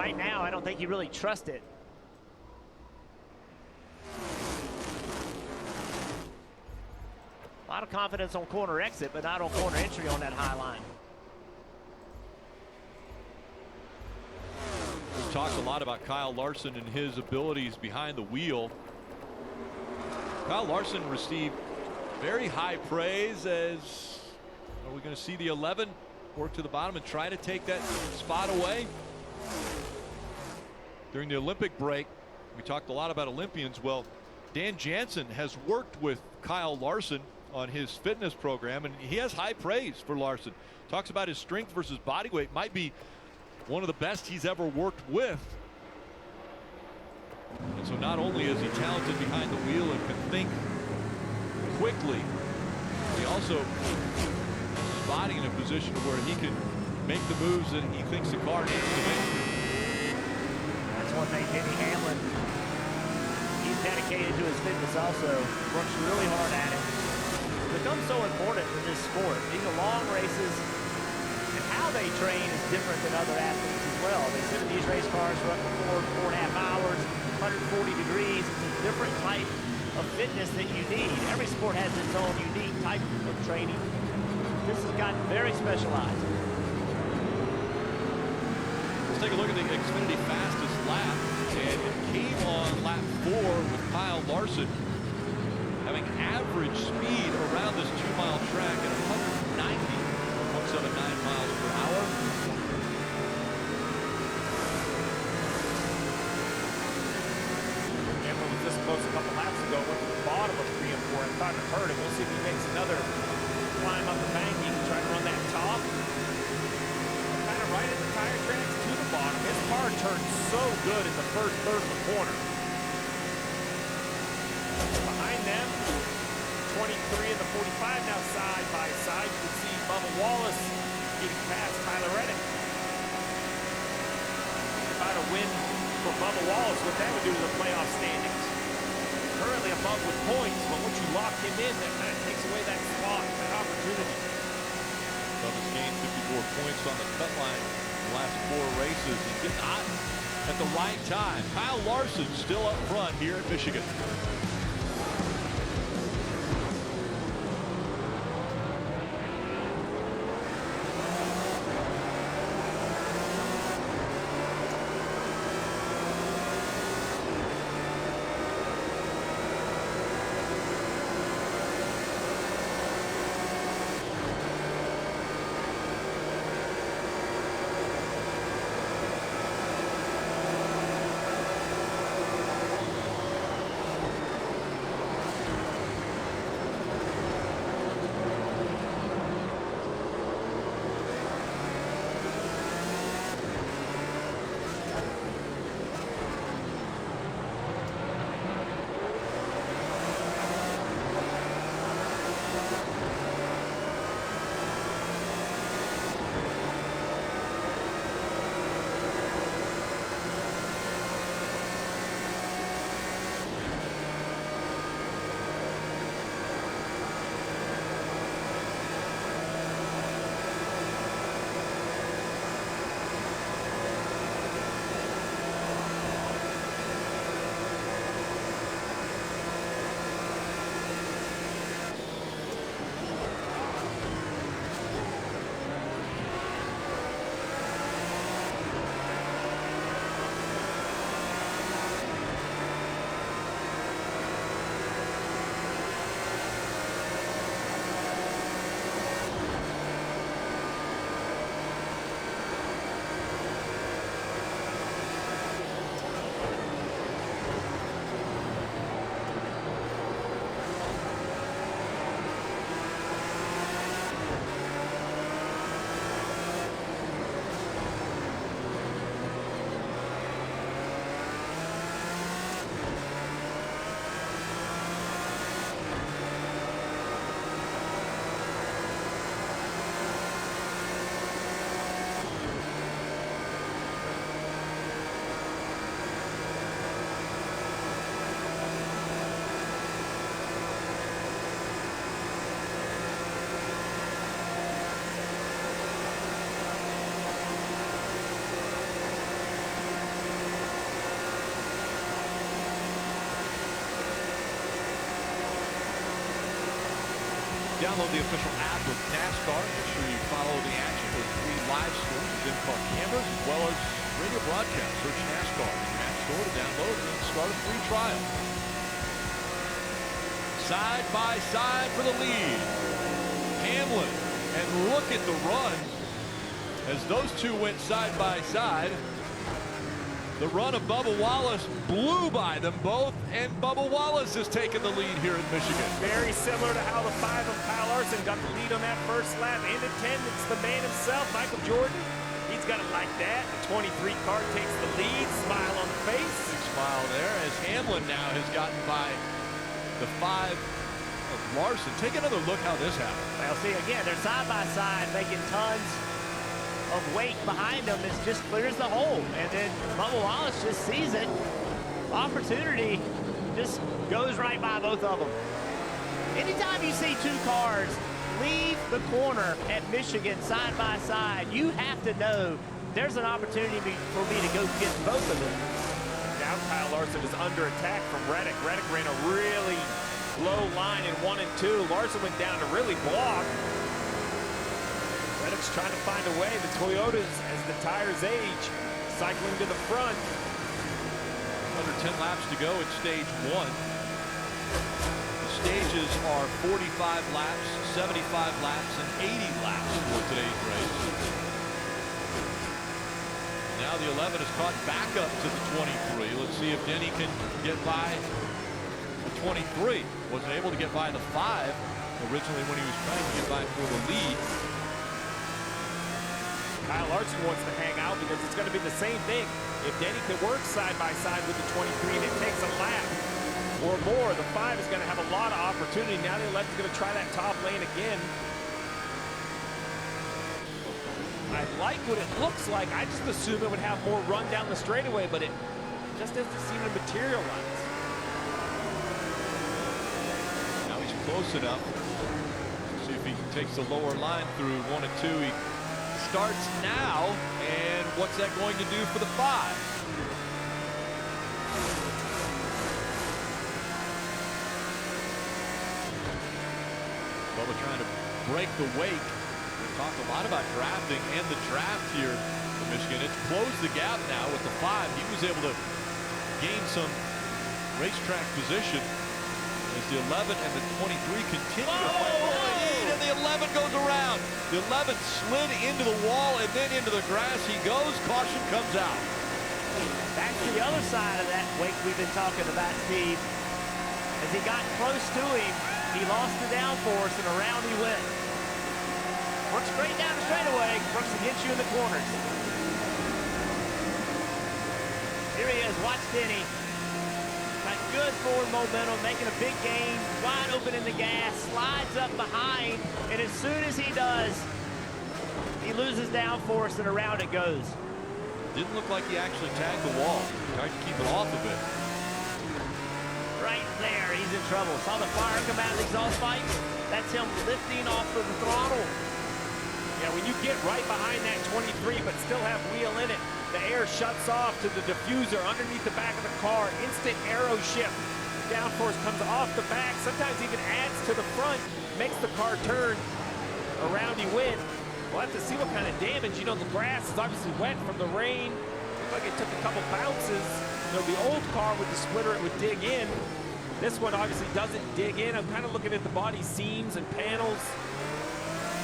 right now, I don't think you really trust it. A lot of confidence on corner exit, but not on corner entry on that high line. We've talked a lot about Kyle Larson and his abilities behind the wheel. Kyle Larson received very high praise. As are we going to see the 11 work to the bottom and try to take that spot away? During the Olympic break, we talked a lot about Olympians. Well, Dan Jansen has worked with Kyle Larson on his fitness program, and he has high praise for Larson. Talks about his strength versus body weight, might be one of the best he's ever worked with. And so not only is he talented behind the wheel and can think quickly, he also has his body in a position where he can make the moves that he thinks the car needs to make. That's one thing Denny Hamlin, he's dedicated to his fitness also, works really hard at it. It becomes so important for this sport. These are long races, and how they train is different than other athletes as well. They sit in these race cars for up to 4.5 hours, 140 degrees. It's a different type of fitness that you need. Every sport has its own unique type of training. This has gotten very specialized. Let's take a look at the Xfinity fastest lap, and it came on lap 4 with Kyle Larson having average speed around this 2-mile track at 179 miles per hour. Hamlin was this close a couple laps ago, went to the bottom of 3 and 4 and thought it hurt him. We'll see if he makes another climb up the bank. He can try to run that top. Kind of right at the tire tracks to the bottom. His car turned so good in the first third of the corner. Behind them, 23 and the 45 now side by side. You can see Bubba Wallace getting past Tyler Reddick. About a win for Bubba Wallace, what that would do to the playoff standings. Currently above with points, but once you lock him in, that kind of takes away that spot, that opportunity. Bubba's gained 54 points on the cut line in the last 4 races. He's getting hot at the right time. Kyle Larson still up front here at Michigan. download the official app of NASCAR. Make sure you follow the action with free live streams, in-car cameras, as well as radio broadcasts. Search NASCAR in your app store to download and start a free trial. Side by side for the lead. Hamlin, and look at the run as those two went side by side. The run of Bubba Wallace blew by them both, and Bubba Wallace has taken the lead here in Michigan. Very similar to how the 5 of Kyle Larson got the lead on that first lap. In attendance, the man himself, Michael Jordan. He's got it like that. The 23 car takes the lead, smile on the face. Big smile there as Hamlin now has gotten by the 5 of Larson. Take another look how this happened. Well, see, again, they're side by side making tons of weight behind them. It just clears the hole, and then Bubba Wallace just sees it. Opportunity just goes right by both of them. Anytime you see two cars leave the corner at Michigan side by side, you have to know there's an opportunity for me to go get both of them. Now Kyle Larson is under attack from Reddick. Reddick ran a really low line in 1 and 2. Larson went down to really block. Reddick's trying to find a way. The Toyotas, as the tires age, cycling to the front. Under 10 laps to go in stage 1. The stages are 45 laps, 75 laps, and 80 laps for today's race. Now the 11 is caught back up to the 23. Let's see if Denny can get by the 23. Wasn't able to get by the 5 originally when he was trying to get by for the lead. Kyle Larson wants to hang out because it's going to be the same thing. If Denny could work side by side with the 23 and it takes a lap or more, the 5 is going to have a lot of opportunity. Now the 11 is going to try that top lane again. I like what it looks like. I just assume it would have more run down the straightaway, but it just doesn't seem to materialize. Now he's close enough. See if he takes the lower line through 1 and 2. He starts now, and what's that going to do for the 5? Bubba trying to break the wake. We talk a lot about drafting and the draft here in Michigan. It's closed the gap now with the 5. He was able to gain some racetrack position as the 11 and the 23 continue to fight for the lead, and the 11 goes around. The 11 slid into the wall and then into the grass he goes. Caution comes out. Back to the other side of that wake we've been talking about, Steve. As he got close to him, he lost the downforce and around he went. Works straight down the straightaway, works against you in the corners. Here he is, watch Denny. Got good forward momentum, making a big gain, wide open in the gas, slides up behind, and as soon as he does, he loses downforce and around it goes. Didn't look like he actually tagged the wall. Tried to keep it off of it. Right there, he's in trouble. Saw the fire come out of the exhaust pipes? That's him lifting off of the throttle. Yeah, when you get right behind that 23 but still have wheel in it, the air shuts off to the diffuser underneath the back of the car. Instant aero shift. Downforce comes off the back, sometimes even adds to the front, makes the car turn. Around he went. We'll have to see what kind of damage. You know, the grass is obviously wet from the rain. Looks like it took a couple bounces. You know, the old car with the splitter, it would dig in. This one obviously doesn't dig in. I'm kind of looking at the body seams and panels.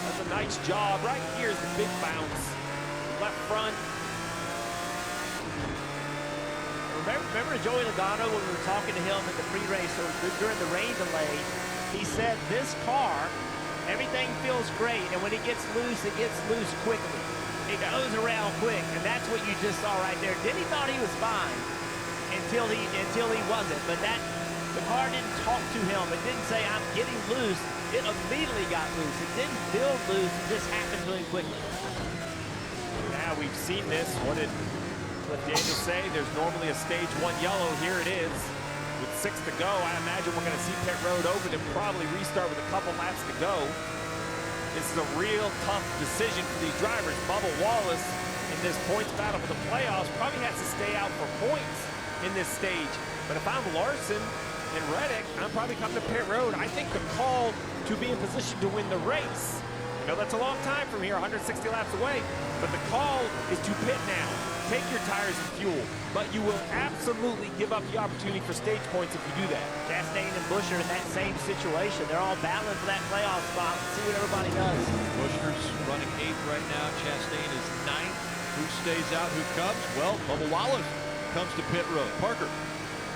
That's a nice job. Right here is the big bounce. Left front. Remember Joey Logano when we were talking to him at the pre-race or during the rain delay? He said this car, everything feels great, and when it gets loose quickly. It goes around quick, and that's what you just saw right there. Denny thought he was fine until he wasn't, but the car didn't talk to him. It didn't say, I'm getting loose. It immediately got loose. It didn't feel loose. It just happened to him quickly. Now we've seen this. What did Daniel say? There's normally a stage 1 yellow. Here it is. With 6 to go, I imagine we're going to see pit road open and probably restart with a couple laps to go. This is a real tough decision for these drivers. Bubba Wallace, in this points battle for the playoffs, probably has to stay out for points in this stage. But if I'm Larson, And Reddick, I'm probably coming to pit road. I think the call to be in position to win the race, I know that's a long time from here, 160 laps away, but the call is to pit now. Take your tires and fuel, but you will absolutely give up the opportunity for stage points if you do that. Chastain and Busch are in that same situation. They're all battling for that playoff spot. Let's see what everybody does. Buescher's running 8th right now. Chastain is 9th. Who stays out? Who comes? Well, Bubba Wallace comes to pit road. Parker.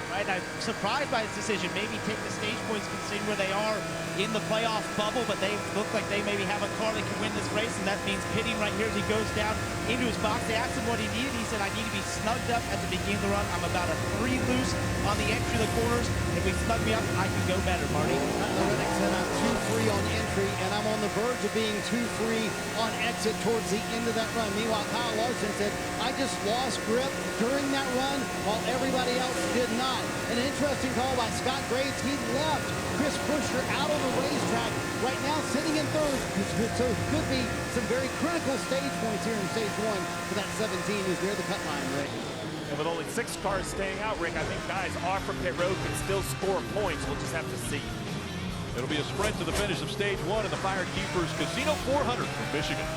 Right, I'm surprised by his decision. Maybe take the stage points considering where they are in the playoff bubble, but they look like they maybe have a car that can win this race, and that means pitting right here as he goes down into his box. They asked him what he needed. He said, I need to be snugged up at the beginning of the run. I'm about a 3 loose on the entry of the corners. If we snug me up, I can go better, Marty. Reddick said I'm 2-3 on entry, and I'm on the verge of being 2-3 on exit towards the end of that run. Meanwhile, Kyle Larson said, I just lost grip during that run while everybody else did not. An interesting call by Scott Graves. He left Chris Buescher out on the racetrack right now, sitting in third. So it could be some very critical stage points here in stage 1 for that 17 who's near the cut line, Rick. And with only 6 cars staying out, Rick, I think guys off from pit road can still score points. We'll just have to see. It'll be a sprint to the finish of stage 1 in the Firekeepers Casino 400 from Michigan.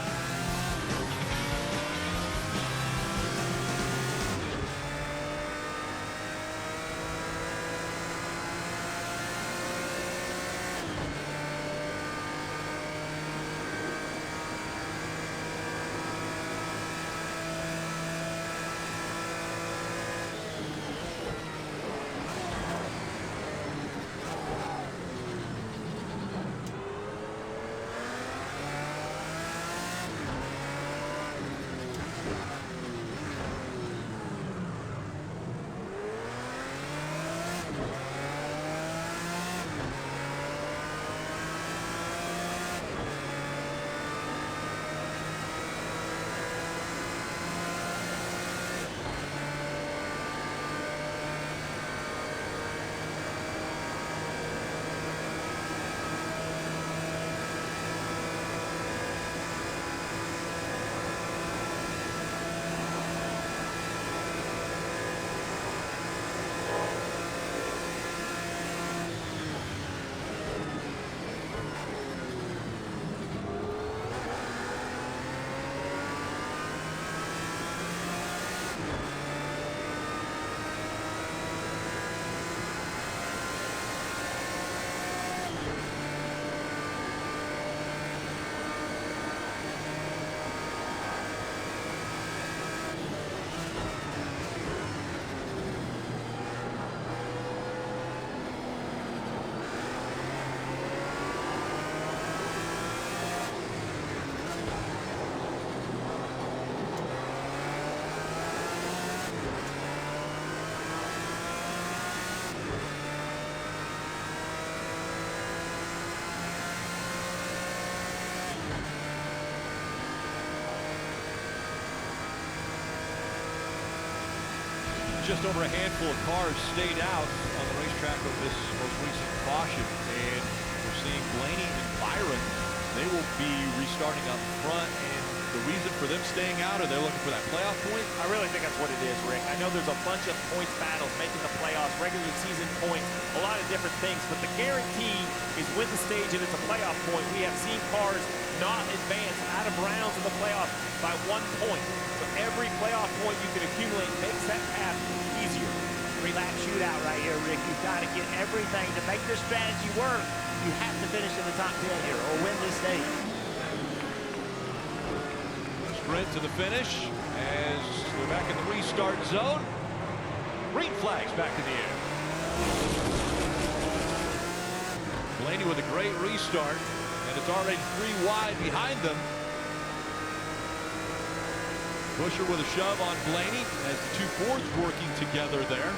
Just over a handful of cars stayed out on the racetrack of this most recent caution, and we're seeing Blaney and Byron. They will be restarting up front, and the reason for them staying out, are they looking for that playoff point? I really think that's what it is, Rick. I know there's a bunch of points battles, making the playoffs, regular season points, a lot of different things, but the guarantee is win the stage and it's a playoff point. We have seen cars not advance out of rounds in the playoffs by 1 point. So every playoff point you can accumulate makes that path easier. 3-lap shootout right here, Rick. You've got to get everything to make this strategy work. You have to finish in the top 10 here or win this stage. Sprint to the finish as we're back in the restart zone. Green flags back in the air. Blaney with a great restart, and it's already 3 wide behind them. Buescher with a shove on Blaney as the 2 Fords working together there.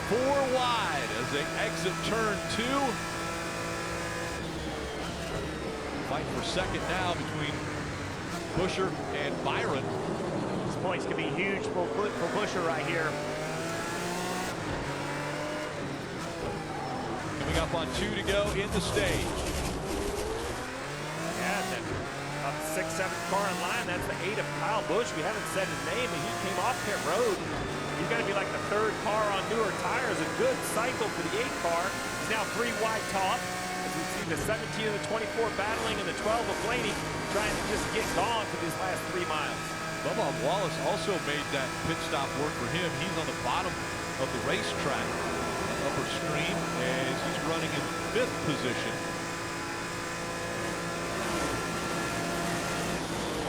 4 wide as they exit turn 2. Fight for second now between Buescher and Byron. These points can be huge for Buescher right here. Coming up on 2 to go in the stage. Yeah, and then up 6th, 7th car in line. That's the 8 of Kyle Busch. We haven't said his name, but he came off pit road. He's got to be like the third car on newer tires. A good cycle for the 8 car. He's now 3 wide top. As we see the 17 and the 24 battling and the 12 of Blaney trying to just get gone for these last 3 miles. Bubba Wallace also made that pit stop work for him. He's on the bottom of the racetrack, upper screen, as he's running in 5th position.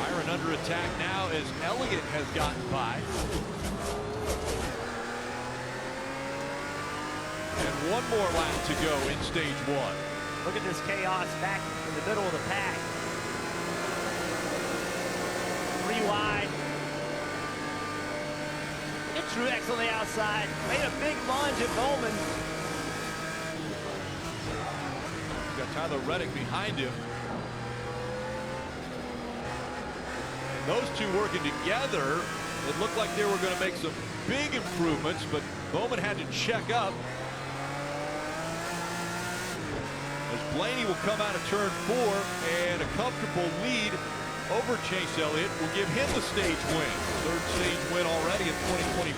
Byron under attack now as Elliott has gotten by. And one more lap to go in stage 1. Look at this chaos back in the middle of the pack. 3 wide. Look at Truex on the outside. Made a big lunge at Bowman. He's got Tyler Reddick behind him. And those two working together, it looked like they were going to make some big improvements, but Bowman had to check up. As Blaney will come out of turn 4, and a comfortable lead over Chase Elliott will give him the stage win. 3rd stage win already in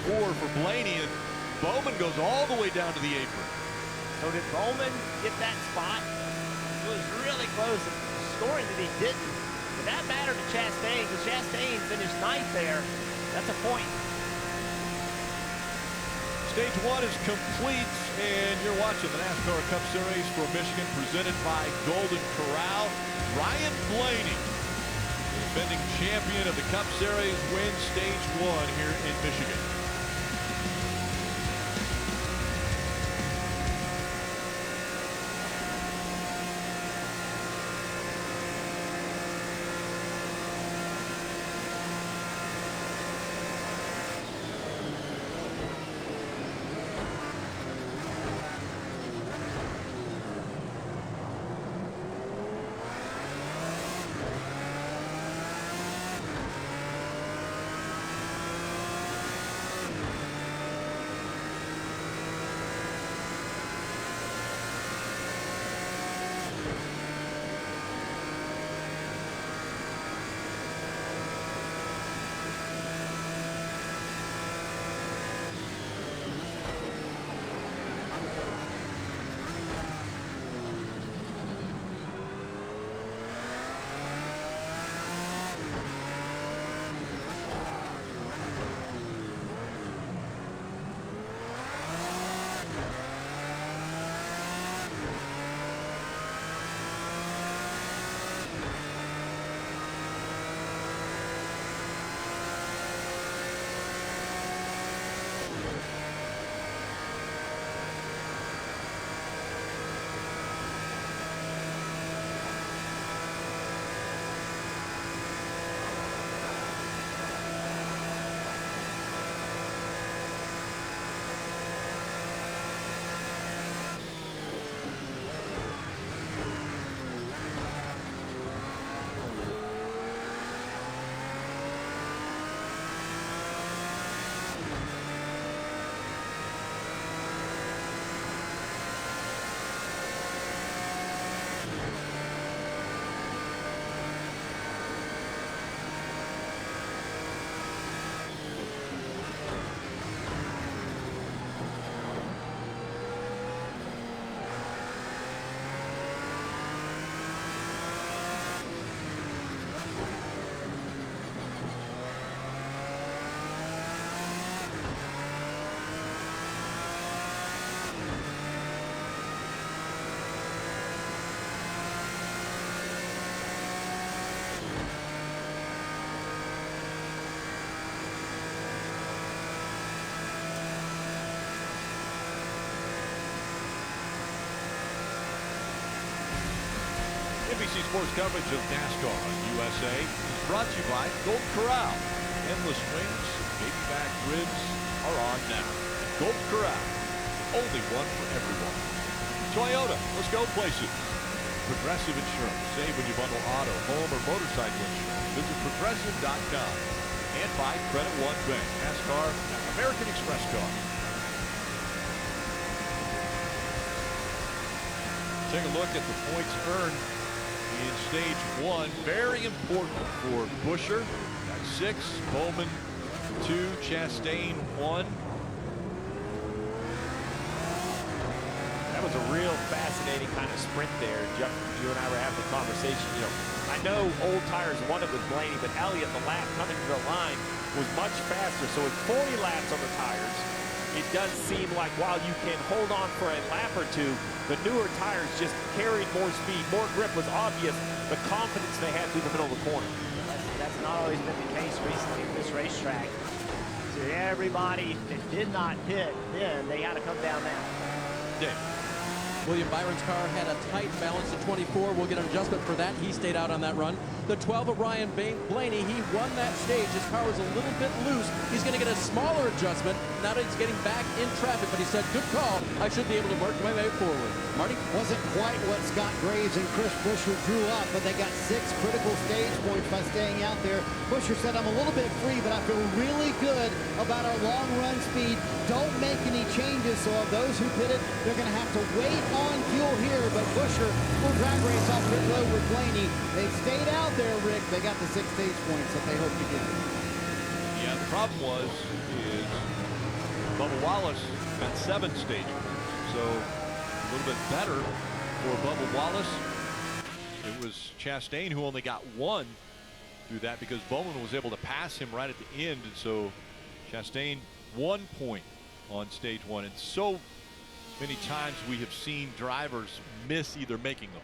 2024 for Blaney, and Bowman goes all the way down to the apron. So did Bowman get that spot? It was really close to scoring that he didn't. But that mattered to Chastain, because Chastain finished 9th there. That's a point. Stage 1 is complete, and you're watching the NASCAR Cup Series for Michigan, presented by Golden Corral. Ryan Blaney, defending champion of the Cup Series, wins stage 1 here in Michigan. NBC Sports coverage of NASCAR on USA is brought to you by Golden Corral. Endless wings, baby back ribs are on now. Golden Corral, only one for everyone. Toyota, let's go places. Progressive Insurance, save when you bundle auto, home, or motorcycle insurance. Visit progressive.com. And by Credit One Bank, NASCAR, American Express car. Take a look at the points earned in stage 1. Very important for Buescher. Got 6. Bowman 2, Chastain 1. That was a real fascinating kind of sprint there. Jeff, you and I were having a conversation. You know, I know old tires won it with Blaney, but Elliott, the lap coming to the line, was much faster. So with 40 laps on the tires, it does seem like while you can hold on for a lap or two, the newer tires just carried more speed, more grip was obvious, the confidence they had through the middle of the corner. That's not always been the case recently at this racetrack. So everybody that did not pit then, they had to come down now. Dave. William Byron's car had a tight balance at 24. We'll get an adjustment for that. He stayed out on that run. The 12 of Ryan Blaney, he won that stage. His car was a little bit loose. He's going to get a smaller adjustment now that he's getting back in traffic. But he said, good call. I should be able to work my way forward. Marty? Wasn't quite what Scott Graves and Chris Buescher drew up, but they got 6 critical stage points by staying out there. Buescher said, I'm a little bit free, but I feel really good about our long run speed. Don't make any changes. So of those who pitted, they're going to have to wait on fuel here. But Buescher will drag race off pit road with Blaney. They stayed out there, Rick. They got the 6 stage points that they hoped to get. Yeah, the problem is Bubba Wallace got 7 stage points. So a little bit better for Bubba Wallace. It was Chastain who only got 1 through that because Bowman was able to pass him right at the end. And so Chastain 1 point on stage 1. And so many times we have seen drivers miss either making a